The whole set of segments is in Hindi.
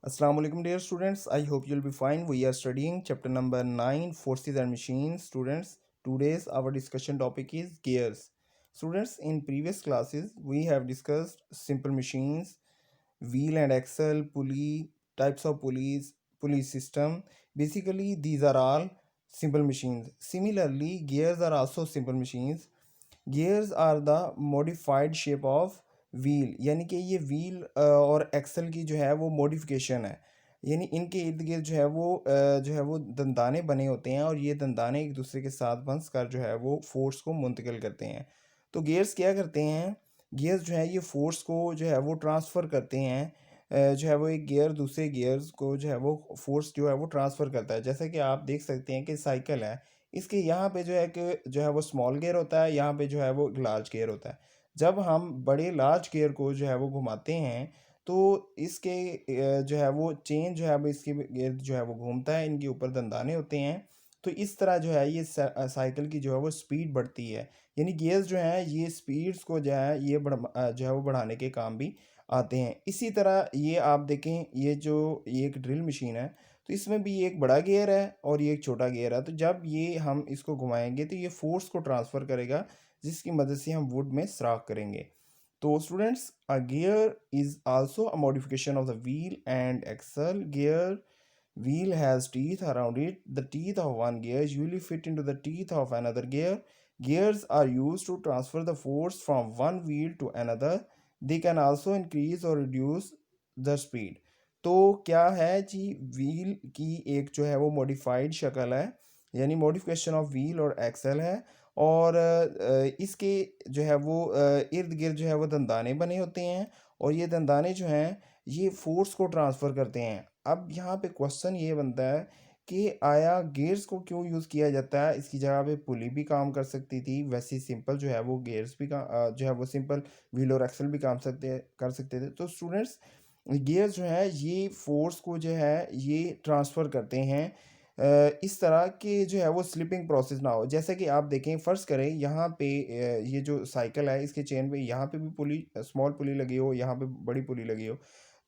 Assalamu alaikum dear students. I hope you'll be fine. We are studying chapter number 9 forces and machines. Students, today's our discussion topic is gears. Students, in previous classes we have discussed simple machines, wheel and axle, pulley, types of pulleys, pulley system. Basically these are all simple machines. Similarly, gears are also simple machines. Gears are the modified shape of wheel, यानी कि ये व्हील और एक्सल की जो है वो मॉडिफिकेशन है। यानी इनके इर्द गिर्द जो है वो दंदाने बने होते हैं और ये दंदाने एक दूसरे के साथ फंस कर जो है वो फोर्स को मुंतकिल करते हैं। तो गियर्स क्या करते हैं, गियर्स जो है ये फोर्स को जो है वो ट्रांसफ़र करते हैं। जो है वो एक गियर दूसरे गियर्स को जो है वो फोर्स जो है वो ट्रांसफ़र करता है। जैसे कि आप देख सकते हैं कि साइकिल है, इसके यहाँ पे जो है कि जो है वो स्मॉल गियर होता है, यहाँ पे जो है वो लार्ज गियर होता है। जब हम बड़े लार्ज गियर को जो है वो घुमाते हैं तो इसके जो है वो चेन जो है वो इसके गिर्द जो है वो घूमता है, इनके ऊपर दंदाने होते हैं। तो इस तरह जो है ये साइकिल की जो है वो स्पीड बढ़ती है। यानी गियर्स जो हैं ये स्पीड्स को जो है ये जो है वो बढ़ाने के काम भी आते हैं। इसी तरह ये आप देखें, ये एक ड्रिल मशीन है, तो इसमें भी एक बड़ा गियर है और ये एक छोटा गियर है। तो जब ये हम इसको घुमाएंगे तो ये फोर्स को ट्रांसफ़र करेगा, जिसकी मदद से हम वुड में सुराख करेंगे। तो students, a gear is also a modification of the wheel and axle. Gear wheel has teeth around it. The teeth of one gear usually fit into the teeth of another gear. Gears are used to transfer the force from one wheel to another. They can also increase or reduce the speed. तो क्या है जी, व्हील की एक जो है वो मॉडिफाइड शक्ल है, यानी मॉडिफिकेशन ऑफ व्हील और एक्सल है। और इसके जो है वो इर्द गिर्द जो है वो दंदाने बने होते हैं और ये दंदाने जो हैं ये फोर्स को ट्रांसफ़र करते हैं। अब यहाँ पे क्वेश्चन ये बनता है कि आया गियर्स को क्यों यूज़ किया जाता है, इसकी जगह पे पुली भी काम कर सकती थी। वैसे ही सिंपल जो है वो गियर्स भी जो है वो सिंपल व्हील और एक्सल भी काम कर सकते थे। तो स्टूडेंट्स, गियर्स जो है ये फोर्स को जो है ये ट्रांसफ़र करते हैं इस तरह कि जो है वो स्लिपिंग प्रोसेस ना हो। जैसे कि आप देखें, फ़र्ज़ करें यहाँ पे ये जो साइकिल है इसके चेन पे यहाँ पे भी पुली, स्मॉल पुली लगी हो, यहाँ पे बड़ी पुली लगी हो।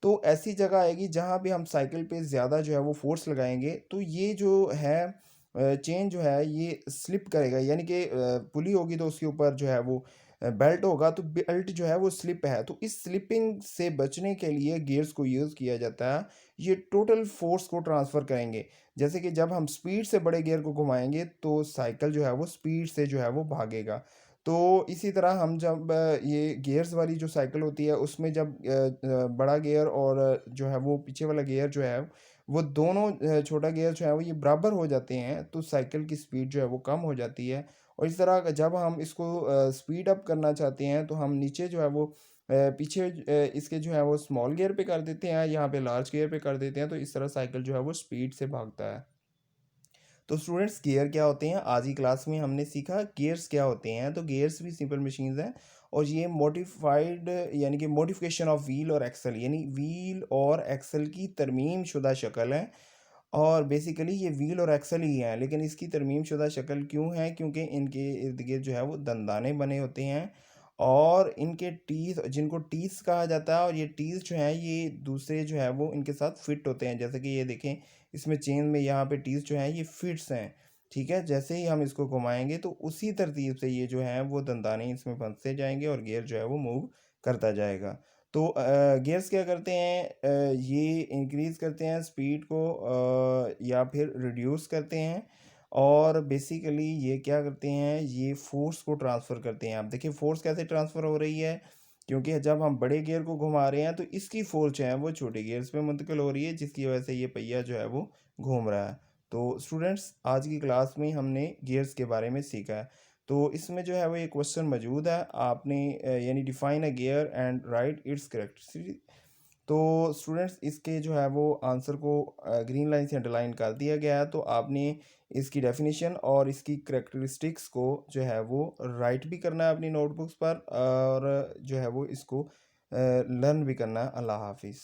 तो ऐसी जगह आएगी जहाँ पे हम साइकिल पे ज़्यादा जो है वो फोर्स लगाएंगे तो ये जो है चेन जो है ये स्लिप करेगा। यानी कि पुली होगी तो उसके ऊपर जो है वो बेल्ट होगा, तो बेल्ट जो है वो स्लिप है। तो इस स्लिपिंग से बचने के लिए गियर्स को यूज़ किया जाता है। ये टोटल फोर्स को ट्रांसफ़र करेंगे। जैसे कि जब हम स्पीड से बड़े गियर को घुमाएंगे तो साइकिल जो है वो स्पीड से जो है वो भागेगा। तो इसी तरह हम जब ये गियर्स वाली जो साइकिल होती है उसमें जब बड़ा गियर और जो है वो पीछे वाला गियर जो है वो दोनों छोटा गियर जो है वो ये बराबर हो जाते हैं तो साइकिल की स्पीड जो है वो कम हो जाती है। और इस तरह जब हम इसको स्पीड अप करना चाहते हैं तो हम नीचे जो है वो पीछे इसके जो है वो स्मॉल गियर पे कर देते हैं, यहाँ पे लार्ज गियर पे कर देते हैं, तो इस तरह साइकिल जो है वो स्पीड से भागता है। तो स्टूडेंट्स, गियर क्या होते हैं, आज की क्लास में हमने सीखा गियर्स क्या होते हैं। तो गियर्स भी सिंपल मशीन्स हैं और ये मॉडिफाइड यानी कि मॉडिफिकेशन ऑफ व्हील और एक्सल, यानी व्हील और एक्सल की तरमीम शुदा शक्ल है। और बेसिकली ये व्हील और एक्सल ही हैं, लेकिन इसकी तरमीम शुदा शक्ल क्यों है, क्योंकि इनके इर्द गिर्द जो है वो दंदाने बने होते हैं और इनके टीथ, जिनको टीथ कहा जाता है, और ये टीथ जो है ये दूसरे जो है वो इनके साथ फिट होते हैं। जैसे कि ये देखें, इसमें चेन में यहाँ पे टीथ जो है ये फिट्स हैं। ठीक है, जैसे ही हम इसको घुमाएंगे तो उसी तरतीब से ये जो है वो दंदाने इसमें फंसते जाएंगे और गियर जो है वो मूव करता जाएगा। तो गियर्स क्या करते हैं, ये इंक्रीज़ करते हैं स्पीड को या फिर रिड्यूस करते हैं। और बेसिकली ये क्या करते हैं, ये फोर्स को ट्रांसफ़र करते हैं। आप देखिए फोर्स कैसे ट्रांसफ़र हो रही है, क्योंकि जब हम बड़े गियर को घुमा रहे हैं तो इसकी फोर्स जो है वो छोटे गियर्स में मुंतकिल हो रही है, जिसकी वजह से ये पहिया जो है वो घूम रहा है। तो स्टूडेंट्स, आज की क्लास में हमने गियर्स के बारे में सीखा है। तो इसमें जो है वो एक क्वेश्चन मौजूद है, आपने यानी define a gear and right it's characteristic. तो स्टूडेंट्स, इसके जो है वो आंसर को ग्रीन लाइन से अंडरलाइन कर दिया गया है। तो आपने इसकी डेफिनेशन और इसकी करेक्टरिस्टिक्स को जो है वो राइट भी करना है अपनी नोटबुक्स पर, और जो है वो इसको लर्न भी करना है। अल्लाह हाफिज़।